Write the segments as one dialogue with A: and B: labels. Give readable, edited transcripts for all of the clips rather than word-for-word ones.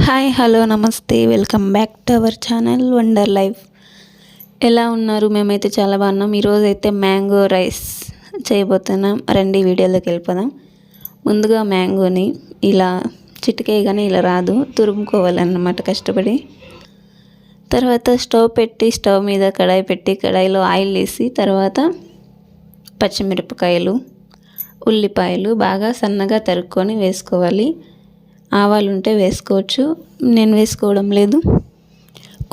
A: Hi hello నమస్తే welcome back to our channel wonder life. ఎలా ఉన్నారు? మేమైతే చాలా బాగున్నాం. ఈరోజు అయితే మ్యాంగో రైస్ చేయబోతున్నాం. రండి వీడియోలోకి వెళ్ళిపోదాం. ముందుగా మ్యాంగోని ఇలా చిటికేయగానే ఇలా రాదు, తురుముకోవాలన్నమాట కష్టపడి. తర్వాత స్టవ్ పెట్టి స్టవ్ మీద కడాయి పెట్టి కడాయిలో ఆయిల్ వేసి తర్వాత పచ్చిమిరపకాయలు, ఉల్లిపాయలు బాగా సన్నగా తరుక్కొని వేసుకోవాలి. ఆవాలు ఉంటే వేసుకోవచ్చు, నేను వేసుకోవడం లేదు.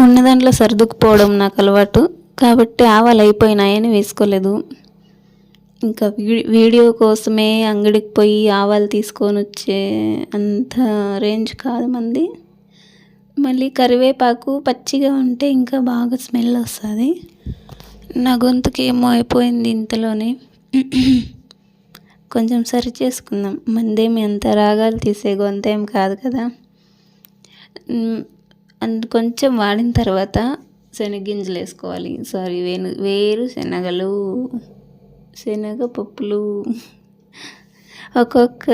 A: ఉన్న దాంట్లో సర్దుకుపోవడం నాకు అలవాటు కాబట్టి ఆవాలు అయిపోయినాయని వేసుకోలేదు. ఇంకా వీడియో కోసమే అంగడికి పోయి ఆవాలు తీసుకొని వచ్చే అంత రేంజ్ కాదు మంది. మళ్ళీ కరివేపాకు పచ్చిగా ఉంటే ఇంకా బాగా స్మెల్ వస్తుంది. నా గొంతుకి ఏమో అయిపోయింది ఇంతలోనే. కొంచెం సరి చేసుకుందాం. మందేమి ఎంత రాగాలు తీసే గొంతేం కాదు కదా. కొంచెం వాడిన తర్వాత శనగగింజలు వేసుకోవాలి. వేరు శనగలు, శనగపప్పులు ఒక్కొక్క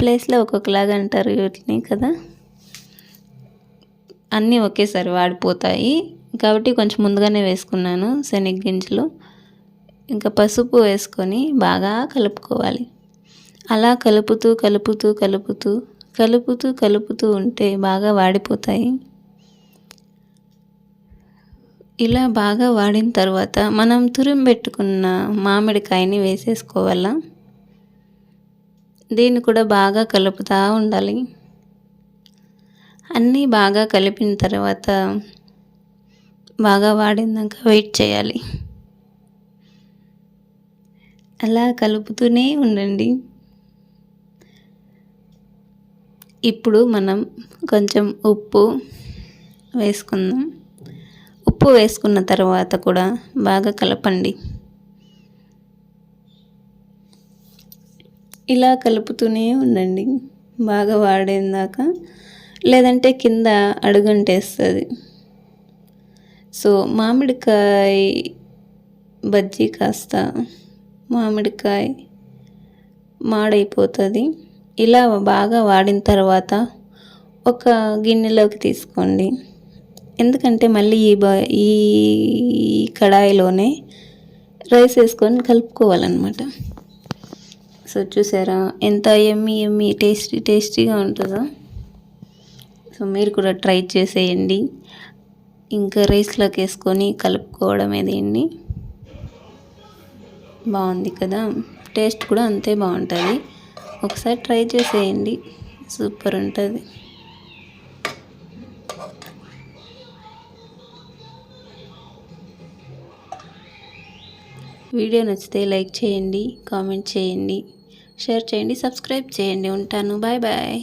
A: ప్లేస్లో ఒక్కొక్కలాగా అంటారు వీటిని కదా. అన్నీ ఒకేసారి వాడిపోతాయి కాబట్టి కొంచెం ముందుగానే వేసుకున్నాను శనగగింజలు. ఇంకా పసుపు వేసుకొని బాగా కలుపుకోవాలి. అలా కలుపుతూ కలుపుతూ కలుపుతూ కలుపుతూ కలుపుతూ ఉంటే బాగా వాడిపోతాయి. ఇలా బాగా వాడిన తర్వాత మనం తురిమిపెట్టుకున్న మామిడికాయని వేసేసుకోవాలా. దీన్ని కూడా బాగా కలుపుతూ ఉండాలి. అన్నీ బాగా కలిపిన తర్వాత బాగా వాడినాక వెయిట్ చేయాలి. అలా కలుపుతూనే ఉండండి. ఇప్పుడు మనం కొంచెం ఉప్పు వేసుకుందాం. ఉప్పు వేసుకున్న తర్వాత కూడా బాగా కలపండి. ఇలా కలుపుతూనే ఉండండి బాగా వాడేదాకా, లేదంటే కింద అడుగంటేస్తుంది. సో మామిడికాయ బజ్జీ కాస్త మామిడికాయ మాడైపోతుంది. ఇలా బాగా వాడిన తర్వాత ఒక గిన్నెలోకి తీసుకోండి. ఎందుకంటే మళ్ళీ ఈ కడాయిలోనే రైస్ వేసుకొని కలుపుకోవాలన్నమాట. సో చూసారా ఎంత ఎమ్మి టేస్టీగా ఉంటుందో. సో మీరు కూడా ట్రై చేసేయండి. ఇంకా రైస్లోకి వేసుకొని కలుపుకోవడమే దీన్ని. బాగుంది కదా, టేస్ట్ కూడా అంతే బాగుంటుంది. ఒకసారి ట్రై చేసేయండి, సూపర్ ఉంటుంది. వీడియో నచ్చితే లైక్ చేయండి, కామెంట్ చేయండి, షేర్ చేయండి, సబ్స్క్రైబ్ చేయండి. ఉంటాను. Bye bye.